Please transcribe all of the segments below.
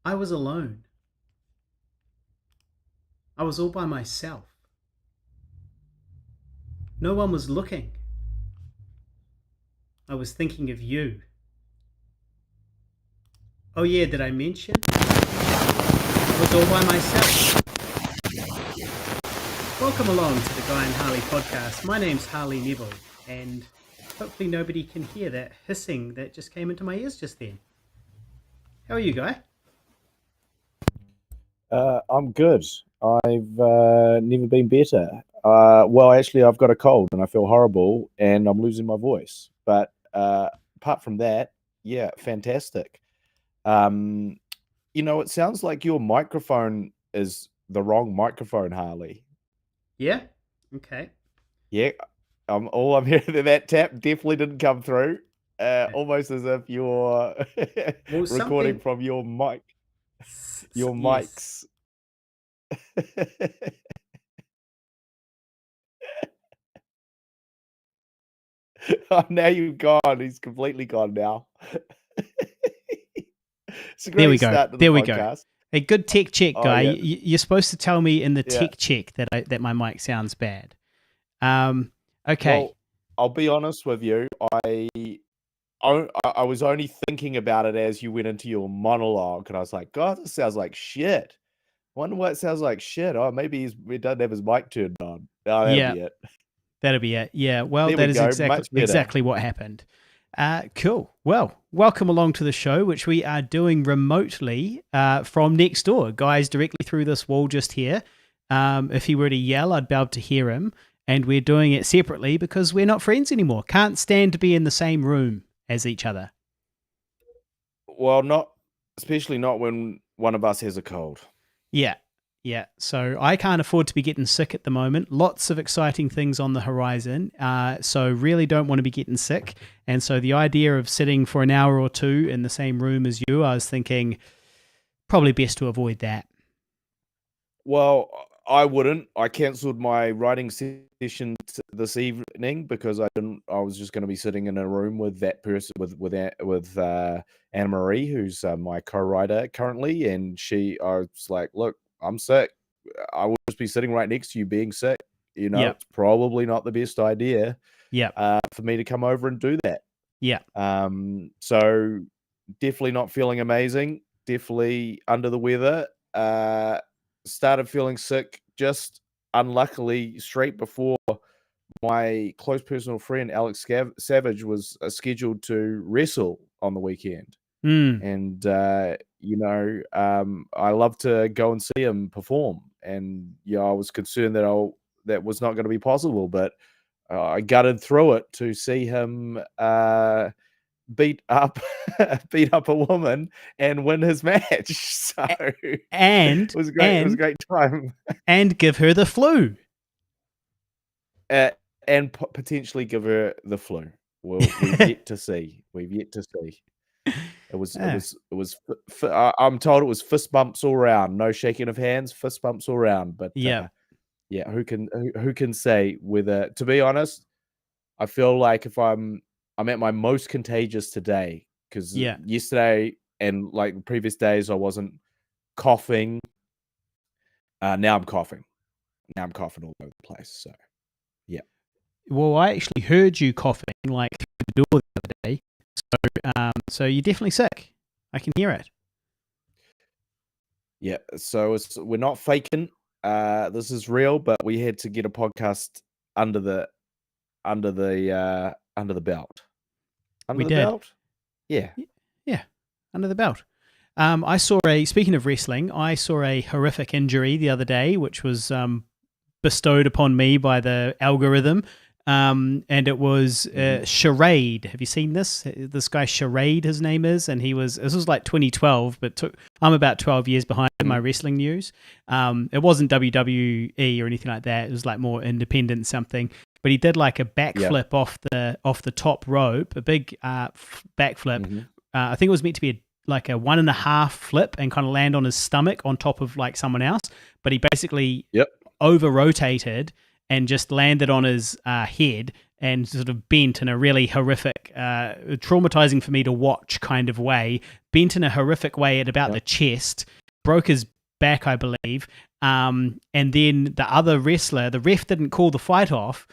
I was alone. I was all by myself. No one was looking. I was thinking of you. Oh yeah, did I mention? I was all by myself. Welcome along to the Guy and Harley podcast. My name's Harley Neville, and hopefully nobody can hear that hissing that just came into my ears just then. How are you, Guy? I'm good. I've never been better. Well, actually, I've got a cold and I feel horrible and I'm losing my voice. But apart from that, yeah, fantastic. It sounds like your microphone is the wrong microphone, Harley. Yeah? Okay. Yeah, all I'm hearing, that tap definitely didn't come through. Almost as if you're recording from your mic. Your Yes. mics. Oh, now you've gone. He's completely gone now. It's a great There we go. start to the There we podcast. go. A good tech check, Guy. Yeah. You're supposed to tell me in the tech check that my mic sounds bad. Okay. Well, I'll be honest with you. I was only thinking about it as you went into your monologue, and I was like, God, this sounds like shit. Wonder what it sounds like shit. Oh, maybe he doesn't have his mic turned on. Oh, that'll be it. That'll be it. Yeah. Well, there that we is go. exactly what happened. Cool. Well, welcome along to the show, which we are doing remotely from next door. Guy's directly through this wall just here. If he were to yell, I'd be able to hear him. And we're doing it separately because we're not friends anymore. Can't stand to be in the same room as each other. Well, especially not when one of us has a cold. Yeah. So I can't afford to be getting sick at the moment. Lots of exciting things on the horizon. So really don't want to be getting sick. And so the idea of sitting for an hour or two in the same room as you, I was thinking probably best to avoid that. Well, I wouldn't. I cancelled my writing session this evening because I was just going to be sitting in a room with that person, with Anna Marie, who's my co-writer currently, and I was like, look, I'm sick. I will just be sitting right next to you being sick. It's probably not the best idea for me to come over and do that. Yeah. So definitely not feeling amazing. Definitely under the weather. Started feeling sick just unluckily straight before my close personal friend Alex Savage was scheduled to wrestle on the weekend. And I love to go and see him perform, and I was concerned that was not going to be possible, but I gutted through it to see him beat up a woman and win his match. So it was great. It was a great time. And give her the flu. And potentially give her the flu. We've yet to see. It was. I'm told it was fist bumps all around. No shaking of hands, fist bumps all around. But who can say whether? To be honest, I feel like if I'm at my most contagious today, because yesterday and like the previous days I wasn't coughing. Now I'm coughing. Now I'm coughing all over the place. So, yeah. Well, I actually heard you coughing like through the door the other day. So you're definitely sick. I can hear it. Yeah. So we're not faking. This is real, but we had to get a podcast under the belt. We did. Belt? Yeah. Yeah. Under the belt. Speaking of wrestling, I saw a horrific injury the other day, which was bestowed upon me by the algorithm. And it was Charade. Have you seen this? This guy Charade, his name is, and this was like 2012, but I'm about 12 years behind my wrestling news. It wasn't WWE or anything like that. It was like more independent something. But he did like a backflip off the top rope, a big backflip. I think it was meant to be like a 1.5 flip and kind of land on his stomach on top of like someone else. But he basically over rotated and just landed on his head and sort of bent in a really horrific traumatizing for me to watch kind of way. Bent in a horrific way at about the chest, broke his back, I believe. And then the other wrestler, the ref didn't call the fight off.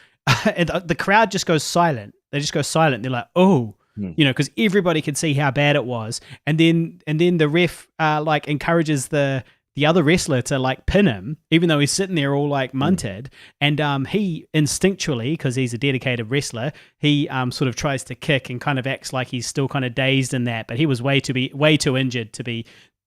And the crowd just goes silent. They just go silent. They're like, oh, because everybody could see how bad it was. And then the ref like encourages the other wrestler to like pin him, even though he's sitting there all like munted. And he instinctually, because he's a dedicated wrestler, he sort of tries to kick and kind of acts like he's still kind of dazed in that. But he was way too injured to be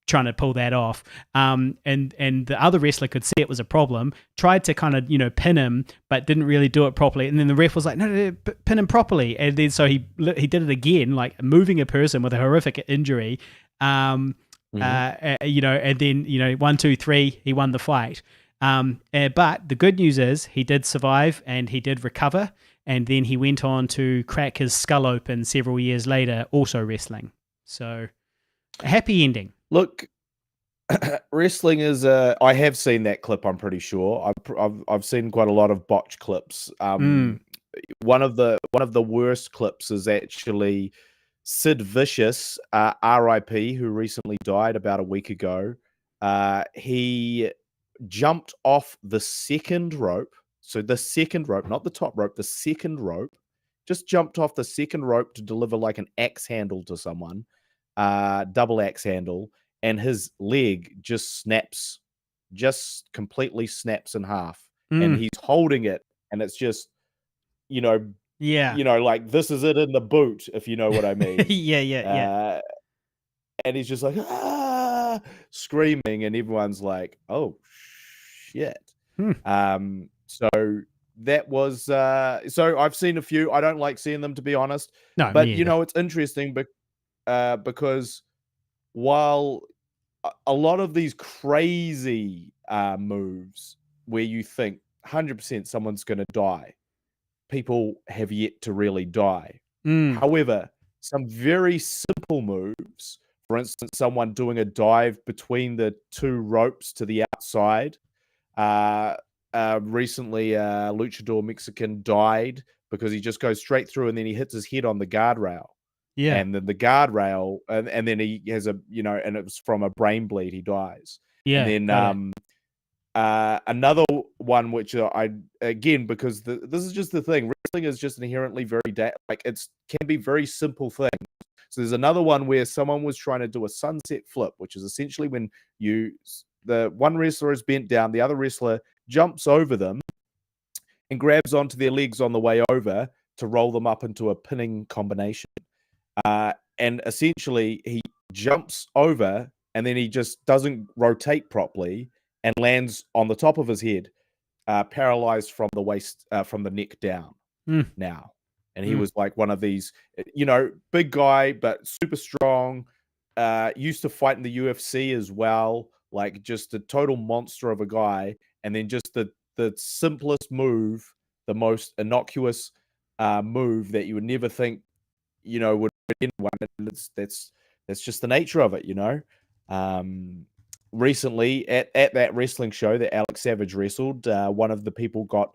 trying to pull that off. And the other wrestler could see it was a problem, tried to kind of, pin him, but didn't really do it properly. And then the ref was like, no, pin him properly. And then so he did it again, like moving a person with a horrific injury. And then, 1, 2, 3, he won the fight. But the good news is he did survive and he did recover. And then he went on to crack his skull open several years later, also wrestling. So a happy ending. Look, wrestling is. I have seen that clip. I'm pretty sure. I've seen quite a lot of botch clips. One of the worst clips is actually Sid Vicious, R.I.P., who recently died about a week ago. He jumped off the second rope. So the second rope, not the top rope, the second rope. Just jumped off the second rope to deliver like an axe handle to someone. Double axe handle, and his leg just completely snaps in half, and he's holding it, and it's just, like this is it in the boot, if you know what I mean. Yeah. And he's just like screaming, and everyone's like, "Oh shit!" So that was so I've seen a few. I don't like seeing them, to be honest. No, but it's interesting, because while a lot of these crazy moves where you think 100% someone's going to die, people have yet to really die. However, some very simple moves, for instance, someone doing a dive between the two ropes to the outside. Recently, Luchador Mexican died because he just goes straight through and then he hits his head on the guardrail. Yeah. And then the guardrail, and then he has and it was from a brain bleed, he dies. Yeah. And then another one, which because this is just the thing, wrestling is just inherently very can be very simple things. So there's another one where someone was trying to do a sunset flip, which is essentially when the one wrestler is bent down, the other wrestler jumps over them and grabs onto their legs on the way over to roll them up into a pinning combination. And essentially he jumps over and then he just doesn't rotate properly and lands on the top of his head, paralyzed from the waist, from the neck down now. And he was like one of these, big guy, but super strong, used to fight in the UFC as well, like just a total monster of a guy. And then just the simplest move, the most innocuous move that you would never think, would win one. That's just the nature of it, Recently at that wrestling show that Alex Savage wrestled, one of the people got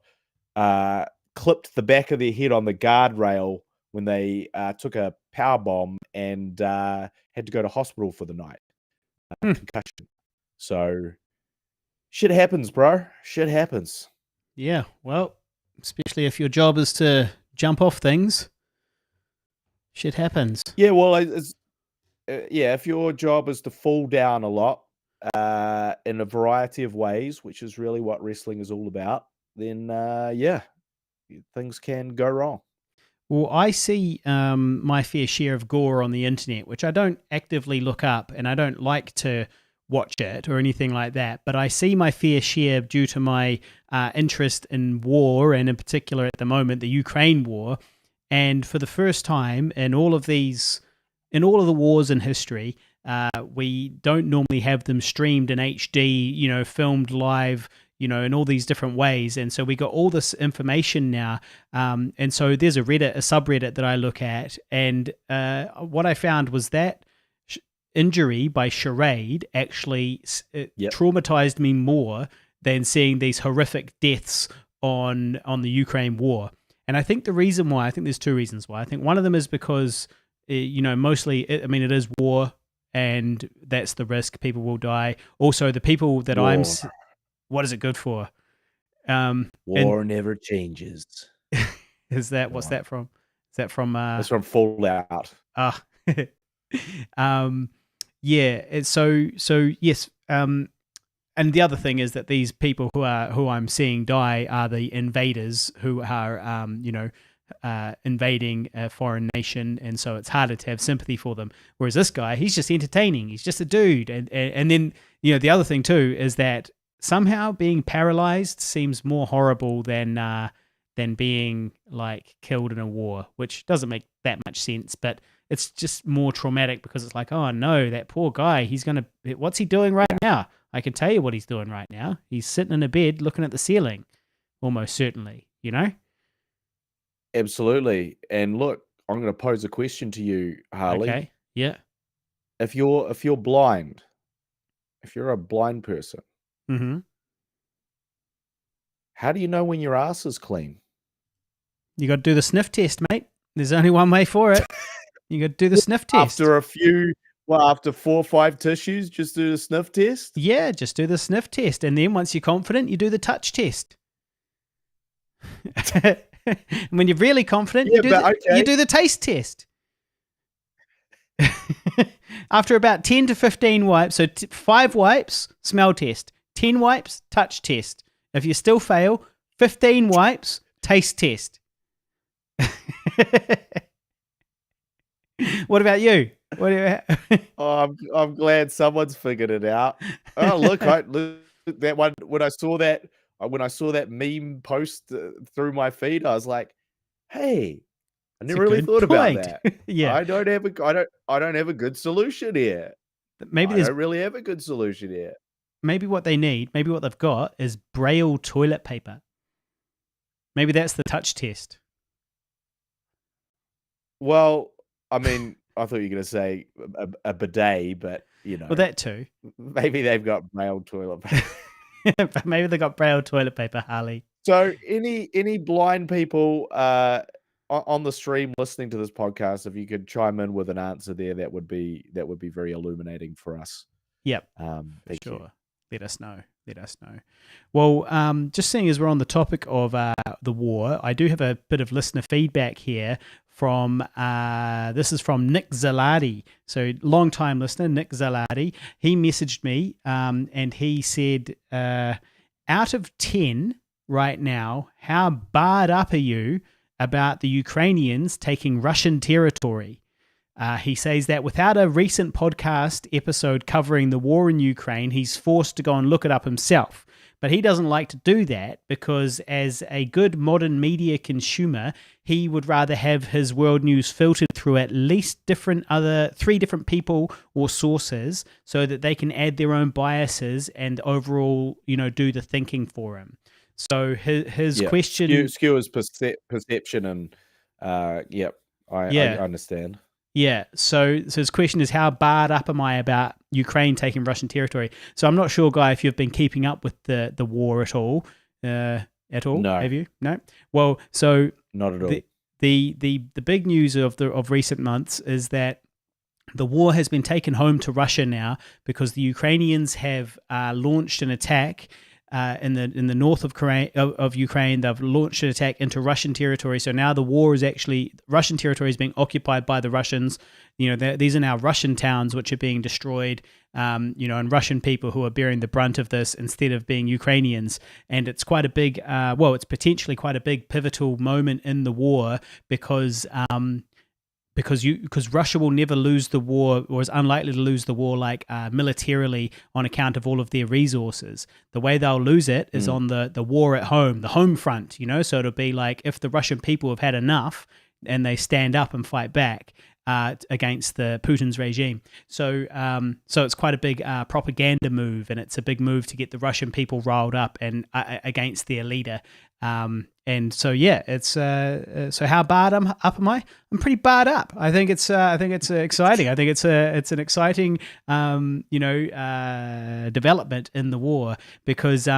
clipped the back of their head on the guardrail when they took a power bomb and had to go to hospital for the night. Concussion. So shit happens, bro. Shit happens. Yeah, well, especially if your job is to jump off things. Shit happens. Yeah, well, if your job is to fall down a lot in a variety of ways, which is really what wrestling is all about, then things can go wrong. Well, I see my fair share of gore on the internet, which I don't actively look up, and I don't like to watch it or anything like that, but I see my fair share due to my interest in war, and in particular at the moment, the Ukraine war. And for the first time in all of the wars in history, we don't normally have them streamed in HD, filmed live, in all these different ways. And so we got all this information now. And so there's a subreddit that I look at. And what I found was that injury by Charade actually traumatized me more than seeing these horrific deaths on the Ukraine war. And I think the reason why, I think there's two reasons why. I think one of them is because, mostly, it is war, and that's the risk. People will die. Also, the people that War. what is it good for? And War never changes. what's that from? Is that from? That's from Fallout. Yeah. So yes. And the other thing is that these people who I'm seeing die are the invaders who are, invading a foreign nation, and so it's harder to have sympathy for them. Whereas this guy, he's just entertaining. He's just a dude, and then the other thing too is that somehow being paralyzed seems more horrible than being like killed in a war, which doesn't make that much sense, but it's just more traumatic because it's like, oh no, that poor guy, what's he doing right now? I can tell you what he's doing right now. He's sitting in a bed looking at the ceiling, almost certainly, Absolutely. And look, I'm going to pose a question to you, Harley. Okay, yeah. If you're blind, if you're a blind person, Mm-hmm. how do you know when your ass is clean? You got to do the sniff test, mate. There's only one way for it. You got to do the sniff test. After 4 or 5 tissues, just do the sniff test? Yeah, just do the sniff test. And then once you're confident, you do the touch test. When you're really confident, you do the taste test. After about 10 to 15 wipes, so 5 wipes, smell test. 10 wipes, touch test. If you still fail, 15 wipes, taste test. What about you? I'm glad someone's figured it out. Oh, look that one when I saw that meme post through my feed, I was like, "Hey, I never really thought about that." Yeah, I don't have a good solution here. I don't really have a good solution here. Maybe what they've got is Braille toilet paper. Maybe that's the touch test. Well, I mean, I thought you were going to say a bidet, but well, that too. Maybe they've got Braille toilet paper. Maybe they got Braille toilet paper, Harley. So, any blind people on the stream listening to this podcast, if you could chime in with an answer there, that would be very illuminating for us. Yep. Thank you. Let us know. Well, just seeing as we're on the topic of the war, I do have a bit of listener feedback here from, this is from Nick Zaladi. So long-time listener, Nick Zaladi. He messaged me and he said, out of 10 right now, how barred up are you about the Ukrainians taking Russian territory? He says that without a recent podcast episode covering the war in Ukraine, he's forced to go and look it up himself. But he doesn't like to do that because as a good modern media consumer, he would rather have his world news filtered through at least 3 different people or sources so that they can add their own biases and overall, do the thinking for him. So his question... Skew his perception and, I understand. Yeah, so his question is, how barred up am I about Ukraine taking Russian territory? So I'm not sure, Guy, if you've been keeping up with the war at all. No. Have you? No? Well, so... Not at all. The big news of recent months is that the war has been taken home to Russia now because the Ukrainians have launched an attack in the north of Ukraine. They've launched an attack into Russian territory. So now the war is actually, Russian territory is being occupied by the Russians. These are now Russian towns which are being destroyed, and Russian people who are bearing the brunt of this instead of being Ukrainians. And it's quite a big, it's potentially quite a big pivotal moment in the war because Russia will never lose the war, or is unlikely to lose the war militarily on account of all of their resources. The way they'll lose it is on the war at home, the home front, so it'll be like if the Russian people have had enough and they stand up and fight back against the Putin's regime. So it's quite a big propaganda move, and it's a big move to get the Russian people riled up and against their leader. And so it's so how barred up am I? I'm pretty barred up. I think it's exciting. I think it's an exciting development in the war because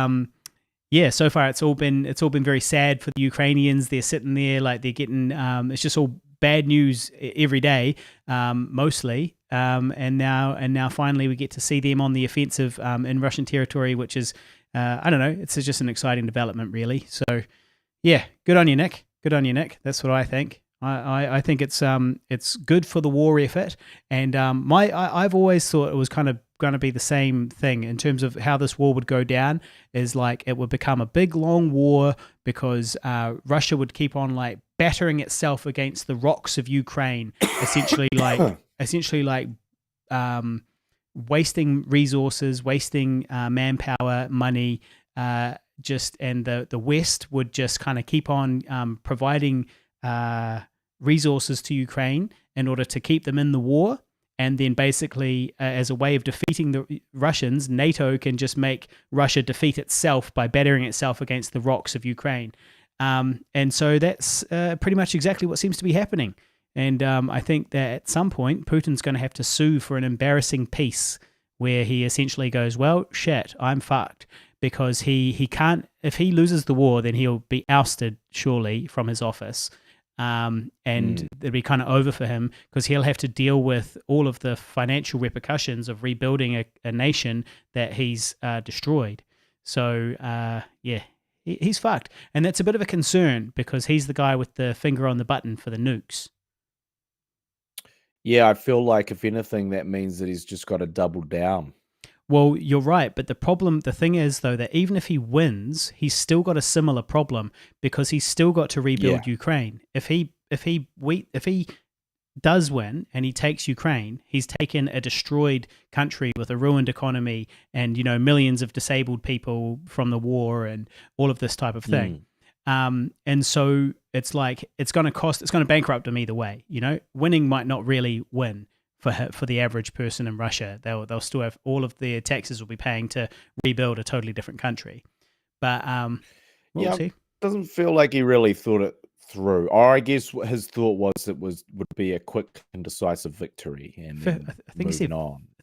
yeah, so far it's all been very sad for the Ukrainians. They're sitting there like they're getting it's just all bad news every day, mostly. And now finally we get to see them on the offensive in Russian territory, which is I don't know, it's just an exciting development, really. So yeah, good on you, Nick. Good on you, Nick. That's what I think. I think it's good for the war effort, and I've always thought it was kind of going to be the same thing in terms of how this war would go down. Is like it would become a big long war because Russia would keep on like battering itself against the rocks of Ukraine, essentially like um, wasting resources, wasting manpower, money, just and the West would just kind of keep on providing resources to Ukraine in order to keep them in the war. And then basically, as a way of defeating the Russians, NATO can just make Russia defeat itself by battering itself against the rocks of Ukraine. And so that's pretty much exactly what seems to be happening. And I think that at some point, Putin's going to have to sue for an embarrassing peace where he essentially goes, well, shit, I'm fucked. Because he can't, if he loses the war, then he'll be ousted, surely, from his office. And it'll be kind of over for him because he'll have to deal with all of the financial repercussions of rebuilding a nation that he's destroyed. So, yeah, he's fucked. And that's a bit of a concern because he's the guy with the finger on the button for the nukes. Yeah, I feel like if anything, that means that he's just got to double down. Well, you're right, but the thing is, though, that even if he wins, he's still got a similar problem because he's still got to rebuild Ukraine. If he does win and he takes Ukraine, he's taken a destroyed country with a ruined economy and millions of disabled people from the war and all of this type of thing. And so it's like it's going to bankrupt him either way. Winning might not really win. For the average person in Russia, they'll still have all of their taxes will be paying to rebuild a totally different country. But we'll see. Doesn't feel like he really thought it through. Or I guess his thought was would be a quick and decisive victory, and I think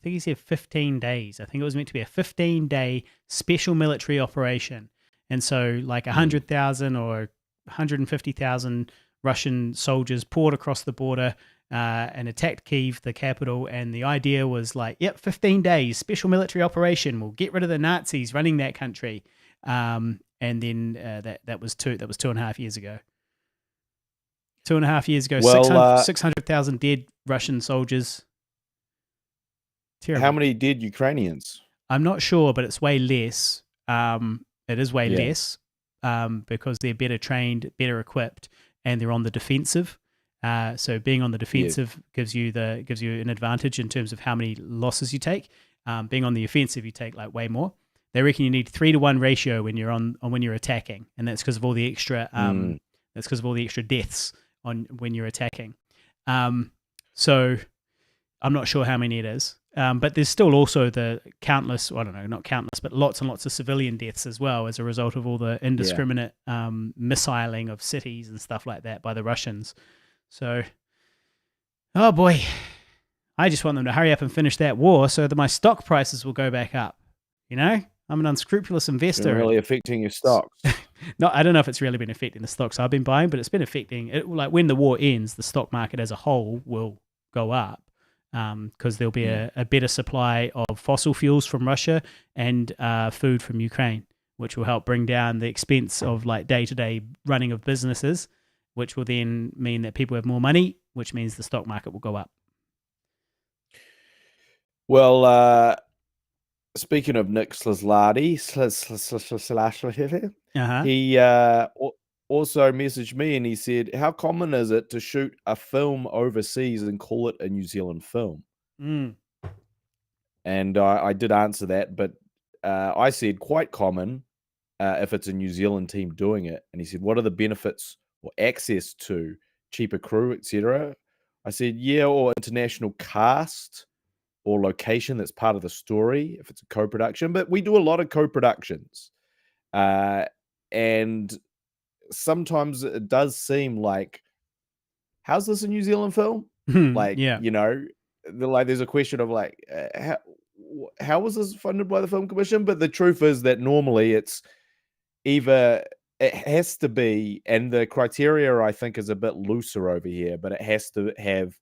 he said 15 days. I think it was meant to be a 15-day special military operation, and so like 100,000 or 150,000 Russian soldiers poured across the border. And attacked Kyiv, the capital, and the idea was like, 15 days, special military operation. We'll get rid of the Nazis running that country. And then that was 2.5 years ago. 2.5 years ago, well, 600,000 dead Russian soldiers. Terrible. How many dead Ukrainians? I'm not sure, but it's way less. It is way less because they're better trained, better equipped, and they're on the defensive. So being on the defensive gives you an advantage in terms of how many losses you take. Being on the offensive, you take like way more. They reckon you need 3-to-1 ratio when you're attacking, and that's because of all the extra deaths when you're attacking. So I'm not sure how many it is, but there's still also the countless, I don't know, not countless, but lots and lots of civilian deaths as well as a result of all the indiscriminate missiling of cities and stuff like that by the Russians. So, oh boy, I just want them to hurry up and finish that war so that my stock prices will go back up. I'm an unscrupulous investor. It's really affecting your stocks. No, I don't know if it's really been affecting the stocks I've been buying, but it's been affecting it. Like when the war ends, the stock market as a whole will go up because there'll be a better supply of fossil fuels from Russia and food from Ukraine, which will help bring down the expense of like day-to-day running of businesses, which will then mean that people have more money, which means the stock market will go up. Well, speaking of Nick Slislati, he also messaged me and he said, how common is it to shoot a film overseas and call it a New Zealand film? And I did answer that, but I said quite common if it's a New Zealand team doing it. And he said, what are the benefits or access to cheaper crew, etc.? I said, or international cast or location that's part of the story if it's a co-production. But we do a lot of co-productions. And sometimes it does seem like, how's this a New Zealand film? There's a question of like, how was this funded by the Film Commission? But the truth is that normally it's either it has to be, and the criteria I think is a bit looser over here, but it has to have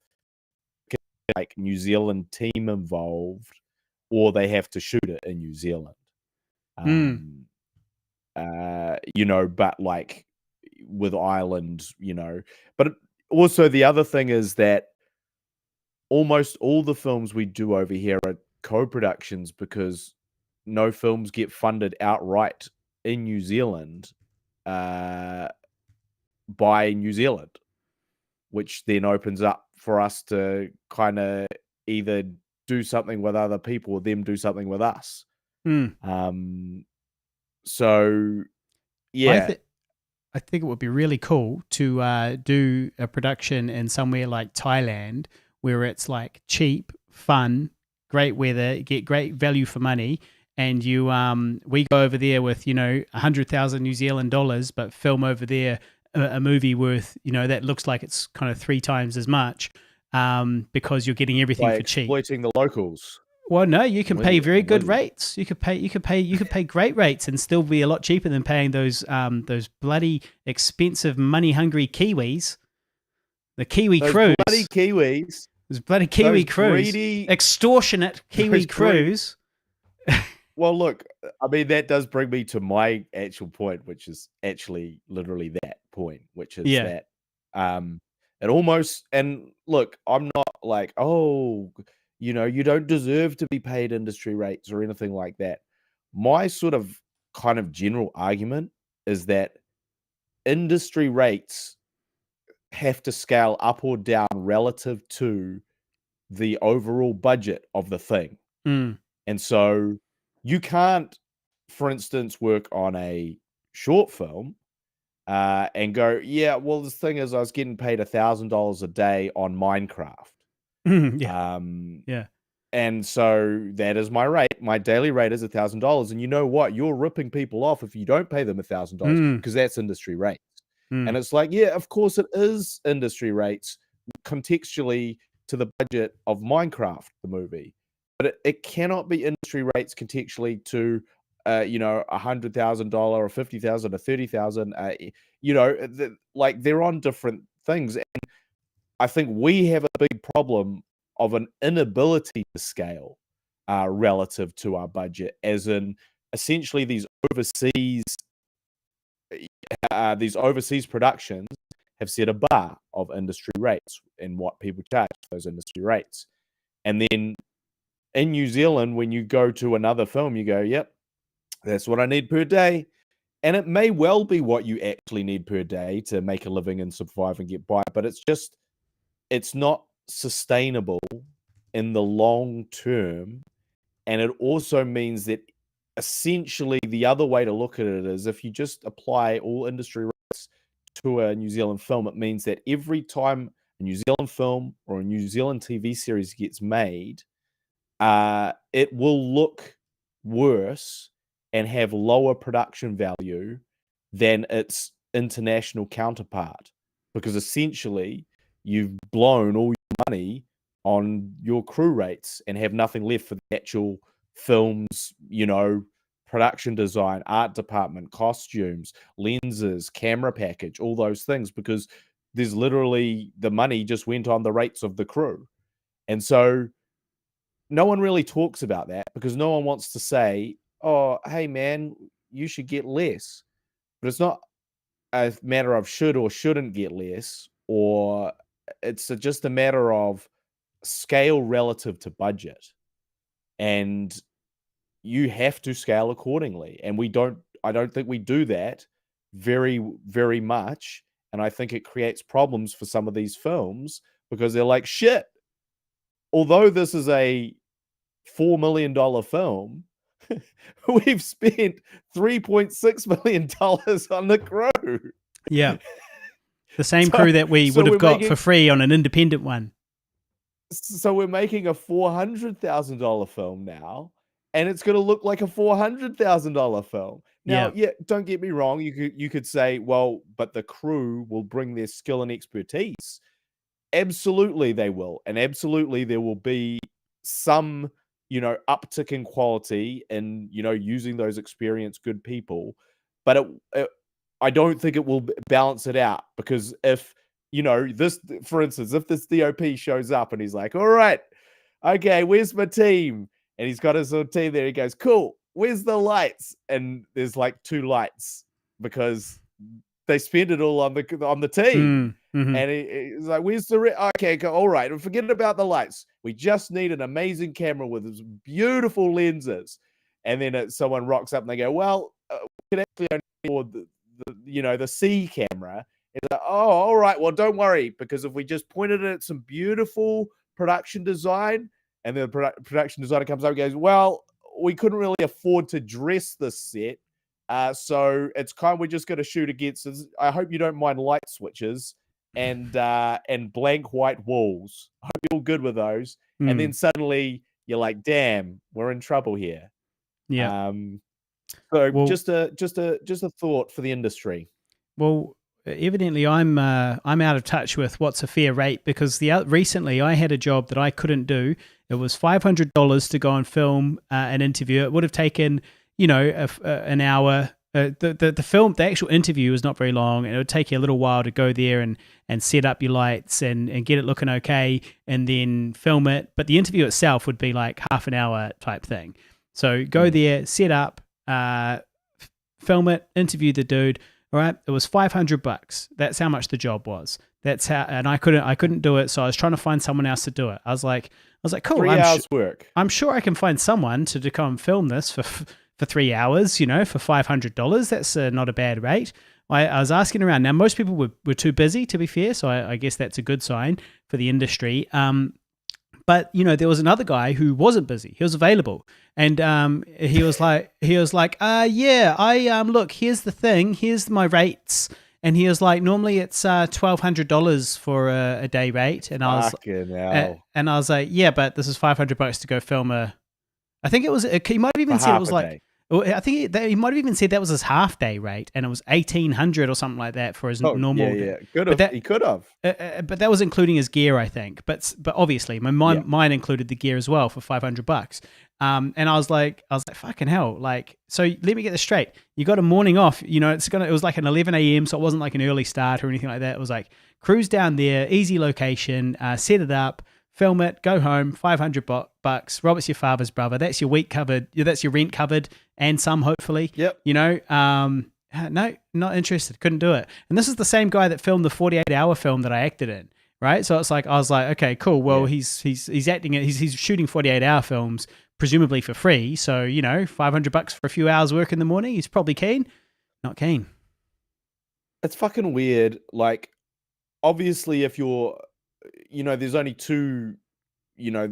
like New Zealand team involved, or they have to shoot it in New Zealand. Mm. But like with Ireland, but also the other thing is that almost all the films we do over here are co-productions because no films get funded outright in New Zealand by New Zealand, which then opens up for us to kind of either do something with other people or them do something with us. Mm. So I yeah, think I think it would be really cool to do a production in somewhere like Thailand where it's like cheap, fun, great weather, get great value for money, and we go over there with 100,000 New Zealand dollars, but film over there a movie worth that looks like it's kind of 3 times as much, because you're getting everything by for cheap. exploiting the locals. Well, no, you can I'm with pay you. very I'm good with you. rates. You could pay great rates and still be a lot cheaper than paying those bloody expensive money hungry Kiwis. The Kiwi Those crews. bloody Kiwis. Those bloody Kiwi Those crews. greedy. Extortionate Kiwi crews. Well, look, I mean, that does bring me to my actual point, which is actually literally that point, which is Yeah. that it almost, and look, I'm not like, oh, you don't deserve to be paid industry rates or anything like that. My sort of kind of general argument is that industry rates have to scale up or down relative to the overall budget of the thing. Mm. And so you can't, for instance, work on a short film and go, yeah, well, the thing is, I was getting paid $1,000 a day on Minecraft. Yeah. Um, Yeah. and so that is my rate. My daily rate is $1,000. And you know what? You're ripping people off if you don't pay them $1,000 Mm. because that's industry rates. Mm. And it's like, yeah, of course it is industry rates contextually to the budget of Minecraft, the movie. But it cannot be industry rates contextually to, $100,000 or 50,000 or 30,000. Like they're on different things. And I think we have a big problem of an inability to scale relative to our budget, as in essentially these overseas productions have set a bar of industry rates and what people charge for those industry rates. And then in New Zealand, when you go to another film, you go, yep, that's what I need per day. And it may well be what you actually need per day to make a living and survive and get by, but it's not sustainable in the long term. And it also means that essentially the other way to look at it is if you just apply all industry rates to a New Zealand film, it means that every time a New Zealand film or a New Zealand TV series gets made, it will look worse and have lower production value than its international counterpart, because essentially you've blown all your money on your crew rates and have nothing left for the actual film's, production design, art department, costumes, lenses, camera package, all those things, because there's literally the money just went on the rates of the crew. And so no one really talks about that because no one wants to say, oh, hey, man, you should get less. But it's not a matter of should or shouldn't get less, or it's just a matter of scale relative to budget. And you have to scale accordingly. And I don't think we do that very, very much. And I think it creates problems for some of these films because they're like, shit, although this is a $4 million film, we've spent $3.6 million on the crew. Yeah. The same crew that we would have got for free on an independent one. So we're making a $400,000 film now, and it's going to look like a $400,000 film. Now, yeah, don't get me wrong. You could say, well, but the crew will bring their skill and expertise. Absolutely, they will, and absolutely there will be some, uptick in quality and using those experienced good people. but I don't think it will balance it out, because if, this, for instance, if this DOP shows up and he's like, all right, okay, where's my team? And he's got his little team there. He goes, cool, where's the lights? And there's like 2 lights because they spend it all on the team. Mm-hmm. And he's like, where's the okay, all right, and forget about the lights. We just need an amazing camera with these beautiful lenses. And then someone rocks up and they go, well, we can actually only afford the C camera. It's like, oh, all right, well, don't worry, because if we just pointed it at some beautiful production design, and the production designer comes up and goes, well, we couldn't really afford to dress this set, so it's we're just going to shoot against. I hope you don't mind light switches and blank white walls. I hope you're all good with those. And then suddenly you're like, damn, we're in trouble here. Yeah. So just a thought for the industry. Well, evidently I'm out of touch with what's a fair rate, because recently I had a job that I couldn't do. It was $500 to go and film an interview. It would have taken, an hour. The actual interview was not very long, and it would take you a little while to go there and set up your lights and get it looking okay, and then film it. But the interview itself would be like half an hour type thing. So go there, set up, film it, interview the dude. All right, it was $500. That's how much the job was. That's how, and I couldn't do it, so I was trying to find someone else to do it. I was like, cool. 3 hours work. I'm sure I can find someone to come film this for 3 hours. For $500. That's not a bad rate. I was asking around. Now, most people were too busy, to be fair, so I guess that's a good sign for the industry. But there was another guy who wasn't busy. He was available, and he was like, yeah, look, here's the thing, here's my rates, and he was like, normally it's $1,200 for a day rate, and I was like, yeah, but this is $500 to go film a. I think it was. He might have even said it was like. I think he might have even said that was his half day rate, and it was $1,800 or something like that for his normal. Yeah, he could have. But that was including his gear, I think. But obviously, mine included the gear as well for $500. And I was like, fucking hell! Like, so let me get this straight. You got a morning off. It was like an 11 a.m. So it wasn't like an early start or anything like that. It was like cruise down there, easy location, set it up. Film it, go home, $500. Robert's your father's brother. That's your week covered. That's your rent covered, and some, hopefully. Yep. No, not interested. Couldn't do it. And this is the same guy that filmed the 48-hour film that I acted in, right? So it's like, I was like, okay, cool. Well, he's acting it. He's shooting 48-hour films, presumably for free. So $500 for a few hours work in the morning. He's probably keen. Not keen. It's fucking weird. Like, obviously, if you're there's only 2,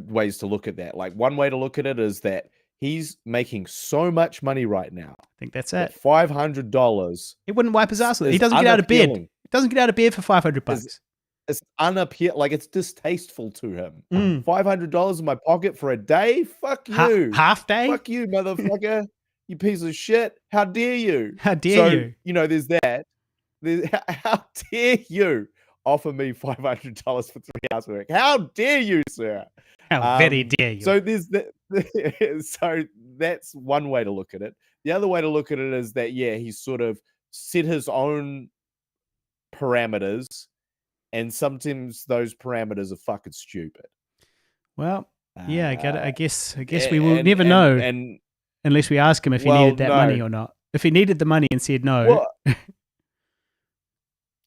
ways to look at that. Like, one way to look at it is that he's making so much money right now. I think that's it. $500. He wouldn't wipe his ass with it. He doesn't get out of bed. He doesn't get out of bed for $500. It's unappealing. Like, it's distasteful to him. $500 in my pocket for a day? Fuck you. Half day? Fuck you, motherfucker. You piece of shit. How dare you? How dare you? There's that. How dare you offer me $500 for 3 hours work? How dare you, sir? How very dare you? So so that's one way to look at it. The other way to look at it is that, he's sort of set his own parameters, and sometimes those parameters are fucking stupid. Well, I guess we will never know, and unless we ask him if he needed that money or not. If he needed the money and said no. Well,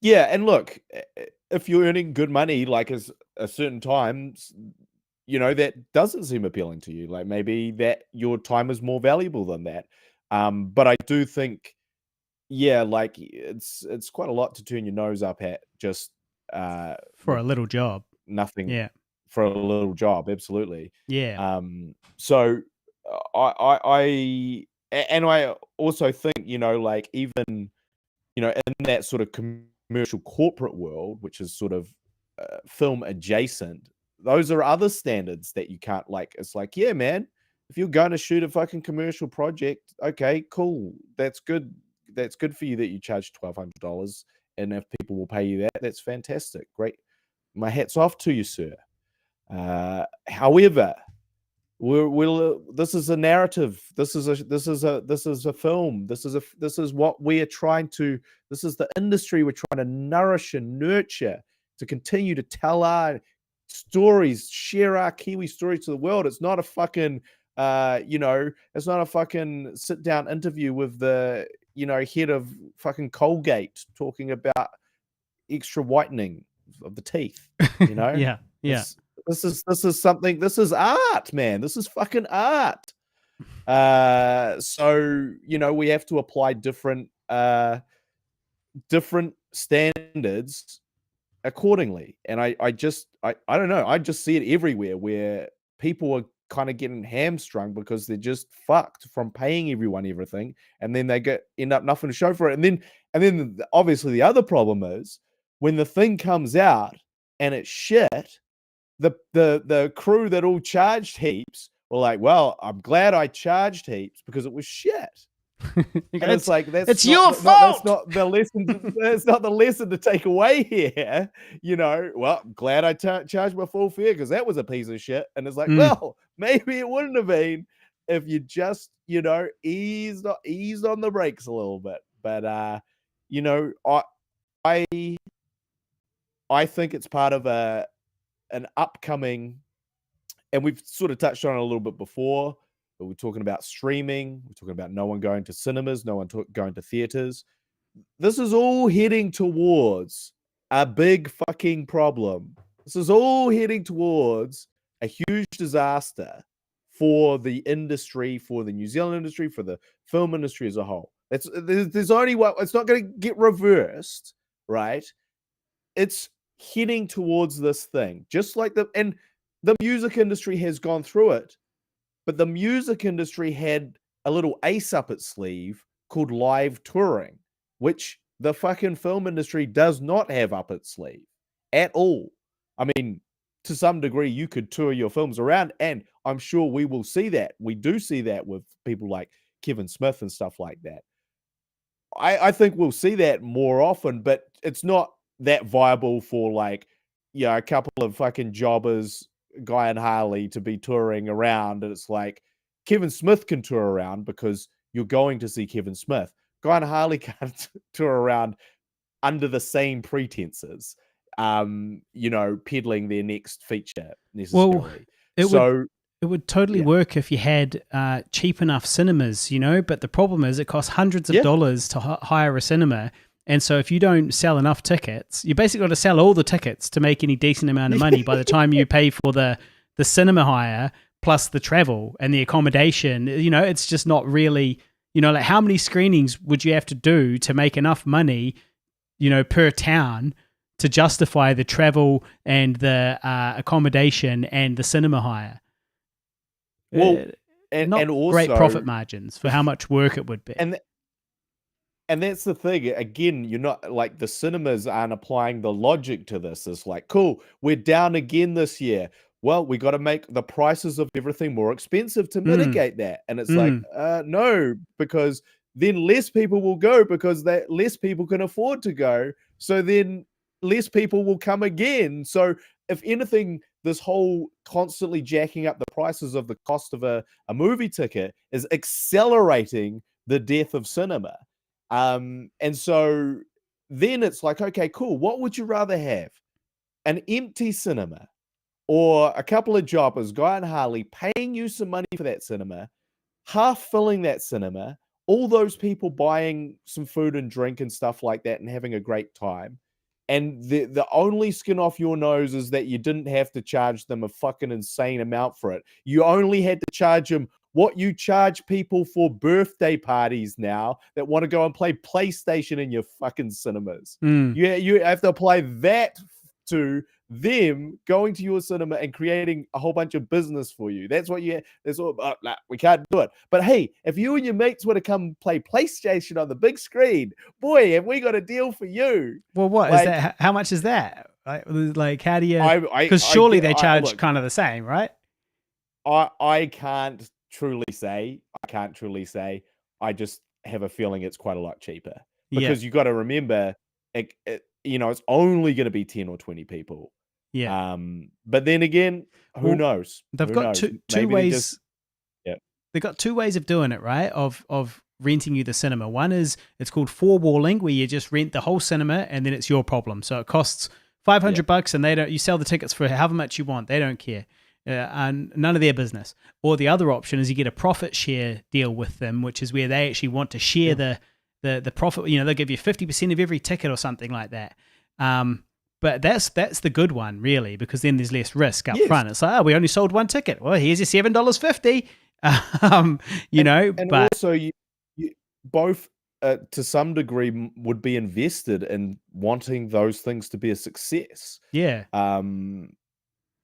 yeah, and look, if you're earning good money, like a certain times, that doesn't seem appealing to you. Like, maybe that your time is more valuable than that. But I do think, like, it's quite a lot to turn your nose up at just for a little job. Nothing. Yeah. For a little job, absolutely. Yeah. So I also think, like, even in that sort of commercial corporate world, which is sort of film adjacent, those are other standards that you can't, like, it's like, yeah, man, if you're going to shoot a fucking commercial project, okay, cool. That's good. That's good for you that you charge $1,200. And if people will pay you that, that's fantastic. Great. My hat's off to you, sir. However, This is a narrative. This is a film. This is what we are trying to. This is the industry we're trying to nourish and nurture to continue to tell our stories, share our Kiwi stories to the world. It's not a fucking, it's not a fucking sit down interview with the, head of fucking Colgate talking about extra whitening of the teeth. Yeah. It's this is something. This is art, man. This is fucking art. So we have to apply different standards accordingly. And I don't know. I just see it everywhere where people are kind of getting hamstrung because they're just fucked from paying everyone everything, and then they end up nothing to show for it. And then obviously the other problem is when the thing comes out and it's shit, the crew that all charged heaps were like, well, I'm glad I charged heaps because it was shit. And it's like, it's your fault. That's not the lesson. That's not the lesson to take away here. Well, I'm glad I charged my full fare because that was a piece of shit. And it's like, well, maybe it wouldn't have been if you just, eased on the brakes a little bit. But I think it's part of an upcoming, and we've sort of touched on it a little bit before, but we're talking about streaming. We're talking about no one going to cinemas, no one going to theaters. This is all heading towards a big fucking problem. This is all heading towards a huge disaster for the industry, for the New Zealand industry, for the film industry as a whole. There's only one. It's not going to get reversed, right? It's heading towards this thing, just like the music industry has gone through it, but the music industry had a little ace up its sleeve called live touring, which the fucking film industry does not have up its sleeve at all. I mean, to some degree, you could tour your films around, and I'm sure we will see that. We do see that with people like Kevin Smith and stuff like that. I think we'll see that more often, but it's not that viable for a couple of fucking jobbers, Guy and Harley, to be touring around. And it's like Kevin Smith can tour around because you're going to see Kevin Smith. Guy and Harley can't tour around under the same pretenses, peddling their next feature necessarily. Well, it would totally work if you had cheap enough cinemas, but the problem is it costs hundreds of dollars to hire a cinema. And so if you don't sell enough tickets, you basically got to sell all the tickets to make any decent amount of money by the time you pay for the cinema hire plus the travel and the accommodation. It's just not really, like how many screenings would you have to do to make enough money, per town to justify the travel and the accommodation and the cinema hire? Well, and also great profit margins for how much work it would be. And that's the thing. Again, you're not like the cinemas aren't applying the logic to this. It's like, cool, we're down again this year. Well, we got to make the prices of everything more expensive to mitigate that. And it's like, no, because then less people will go because less people can afford to go. So then less people will come again. So if anything, this whole constantly jacking up the prices of the cost of a movie ticket is accelerating the death of cinema. And so then it's like, okay, cool. What would you rather have? An empty cinema or a couple of jobbers, Guy and Harley, paying you some money for that cinema, half filling that cinema, all those people buying some food and drink and stuff like that and having a great time. And the only skin off your nose is that you didn't have to charge them a fucking insane amount for it. You only had to charge them what you charge people for birthday parties now that want to go and play PlayStation in your fucking cinemas. You have to apply that to them going to your cinema and creating a whole bunch of business for you. That's what we can't do it. But hey, if you and your mates were to come play PlayStation on the big screen, boy, have we got a deal for you. Well, what is that? How much is that? Like how do you, because surely they charge kind of the same, right? I can't truly say. I just have a feeling it's quite a lot cheaper because you got to remember, it's only going to be 10 or 20 people. Yeah. But then again, who Well, knows? they've Who got knows? two Maybe they ways. just They've got two ways of doing it, right? Of renting you the cinema. One is it's called four walling, where you just rent the whole cinema and then it's your problem. So it costs $500 and you sell the tickets for however much you want. They don't care. And none of their business. Or the other option is you get a profit share deal with them, which is where they actually want to share the profit. They'll give you 50% of every ticket or something like that. But that's the good one, really, because then there's less risk up front. It's like, we only sold one ticket. Well, here's your $7.50. And but also you both to some degree would be invested in wanting those things to be a success. Yeah. And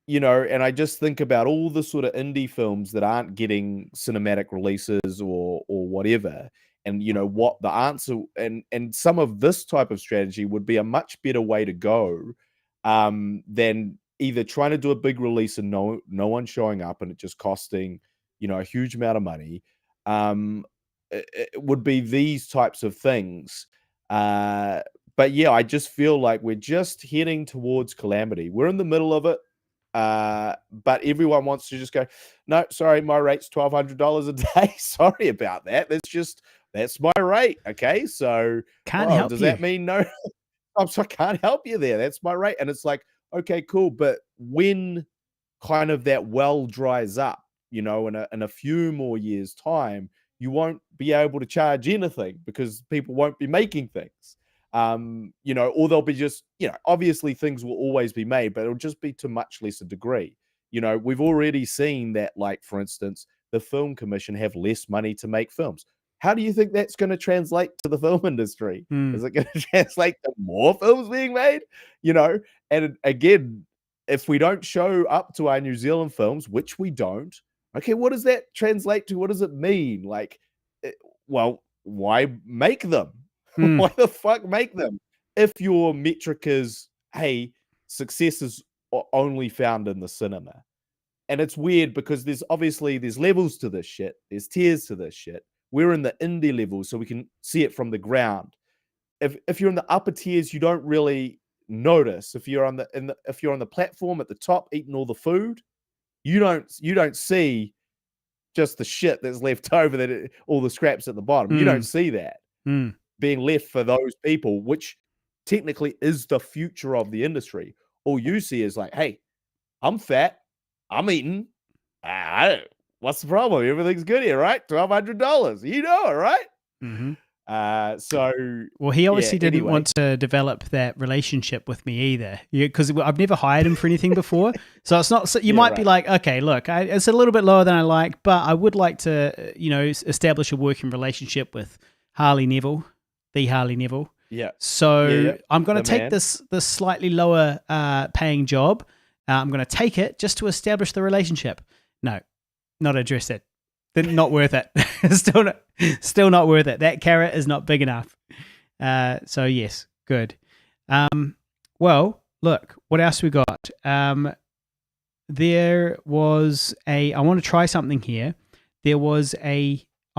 I just think about all the sort of indie films that aren't getting cinematic releases or whatever. And what the answer and some of this type of strategy would be a much better way to go than either trying to do a big release and no one showing up and it just costing a huge amount of money. It would be these types of things. But yeah, I just feel like we're just heading towards calamity. We're in the middle of it. But everyone wants to just go, no, sorry, my rate's $1,200 a day. Sorry about that. That's my rate. Okay. So does that mean no? I can't help you there. That's my rate. And it's like, okay, cool. But when kind of that well dries up, in a few more years' time, you won't be able to charge anything because people won't be making things. Or they'll be just, obviously things will always be made, but it'll just be to much lesser degree. We've already seen that, like, for instance, the Film Commission have less money to make films. How do you think that's going to translate to the film industry? Is it going to translate to more films being made? And again, if we don't show up to our New Zealand films, which we don't, okay, what does that translate to? What does it mean? Like, well, why make them? Why the fuck make them? If your metric is, hey, success is only found in the cinema. And it's weird because there's levels to this shit. There's tiers to this shit. We're in the indie level, so we can see it from the ground. If you're in the upper tiers, you don't really notice. If you're on the platform at the top eating all the food, you don't see just the shit that's left over, all the scraps at the bottom. You don't see that being left for those people, which technically is the future of the industry. All you see is like, hey, I'm fat, I'm eating. What's the problem? Everything's good here, right? $1,200. You know it, right? Well, he obviously didn't want to develop that relationship with me either, because I've never hired him for anything before. So it's not. So you might be like, okay, look, it's a little bit lower than I like, but I would like to, establish a working relationship with Harley Neville, the Harley Neville. Yeah. So I'm going to take this slightly lower paying job. I'm going to take it just to establish the relationship. No, not address it. Not worth it. Still not worth it. That carrot is not big enough. So yes, good. Well, look, what else we got? There was I want to try something here. There was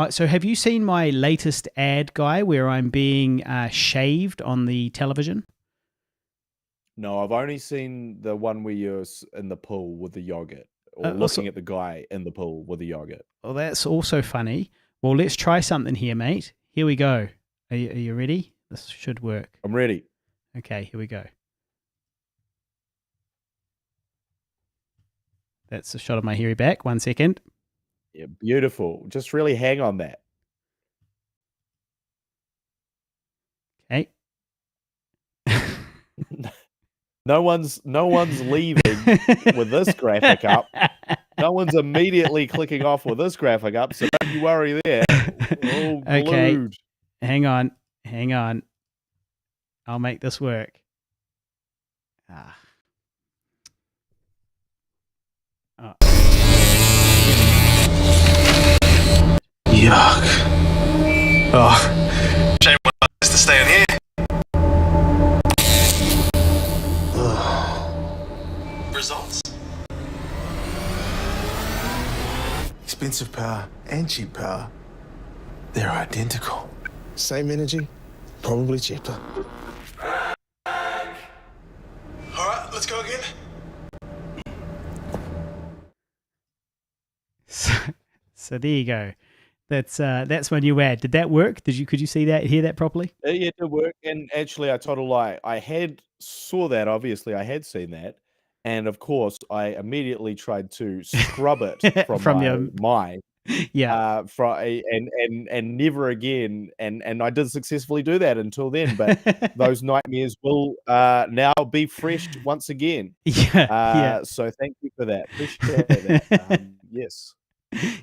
so have you seen my latest ad, Guy, where I'm being shaved on the television? No, I've only seen the one where you're in the pool with the yogurt. Or looking at the guy in the pool with the yogurt. Well, that's also funny. Well, let's try something here, mate. Here we go. Are you ready? This should work. I'm ready. Okay, here we go. That's a shot of my hairy back. 1 second. Yeah, beautiful. Just really hang on that. Okay. No one's leaving with this graphic up. No one's immediately clicking off with this graphic up, so don't you worry there. We're all glued. Okay. Hang on. I'll make this work. Oh. Yuck. Oh, shame one has to stay in here. Results? Expensive power and cheap power, they're identical. Same energy, probably cheaper. All right, let's go again. So there you go. That's my new ad. Did that work? Could you see that, hear that properly? Yeah, it did work. And actually, I told a lie. I had saw that. Obviously, I had seen that, and of course, I immediately tried to scrub it from From my your mind. yeah. And never again. And I did successfully do that until then. But those nightmares will now be fresh once again. Yeah. So thank you for that. Appreciate that. Yes.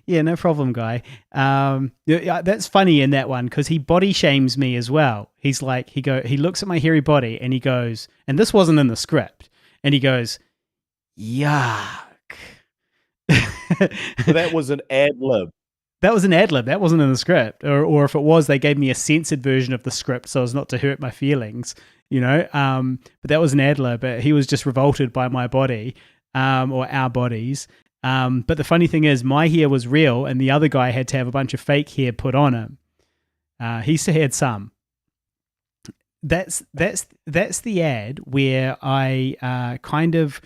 Yeah, no problem, guy. Yeah, that's funny in that one because he body shames me as well. He's like, he looks at my hairy body and he goes, and this wasn't in the script, and he goes, yuck. So that was an ad lib. That was an ad lib. That wasn't in the script, or if it was, they gave me a censored version of the script so as not to hurt my feelings, you know. But that was an ad lib. He was just revolted by my body, or our bodies. But the funny thing is, my hair was real, and the other guy had to have a bunch of fake hair put on him. He still had some. That's the ad where I kind of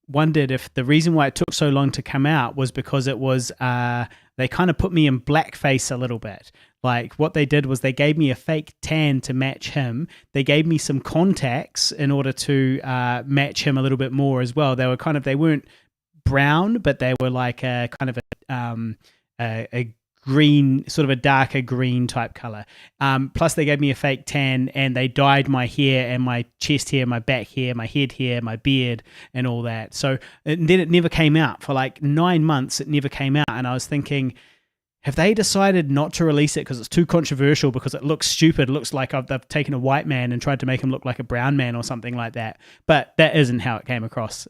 wondered if the reason why it took so long to come out was because it was they kind of put me in blackface a little bit. Like what they did was they gave me a fake tan to match him. They gave me some contacts in order to match him a little bit more as well. They weren't brown, but they were like a kind of a green, sort of a darker green type color. Plus they gave me a fake tan, and they dyed my hair and my chest hair, my back hair, my head hair, my beard, and all that. So and then it never came out for like 9 months. It never came out, and I was thinking, have they decided not to release it because it's too controversial, because it looks stupid? It looks like they've taken a white man and tried to make him look like a brown man or something like that. But that isn't how it came across.